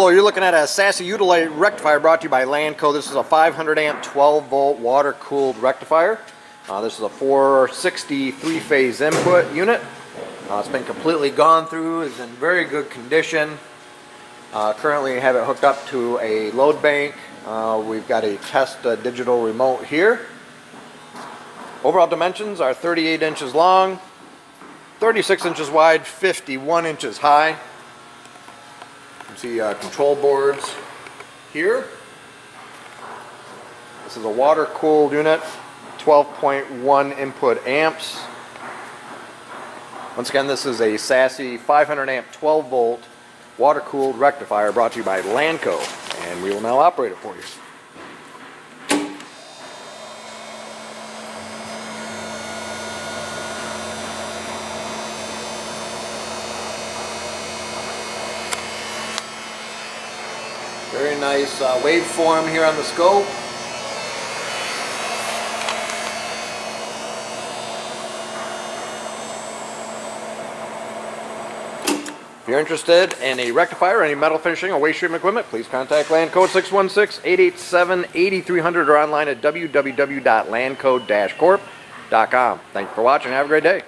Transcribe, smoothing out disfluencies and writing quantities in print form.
Hello, you're looking at a SASSC Utility Rectifier brought to you by Landco. This is a 500 amp 12 volt water cooled rectifier. This is a 460 3-phase input unit. It's been completely gone through, is in very good condition. Currently have it hooked up to a load bank. We've got a test digital remote here. Overall dimensions are 38 inches long, 36 inches wide, 51 inches high. You can see control boards here. This is a water cooled unit, 12.1 input amps. Once again, this is a SASSC 500 amp 12 volt water cooled rectifier brought to you by Landco, and we will now operate it for you. Very nice waveform here on the scope. If you're interested in a rectifier or any metal finishing or waste treatment equipment, please contact Landco at 616-887-8300 or online at www.landco-corp.com. Thank you for watching. Have a great day.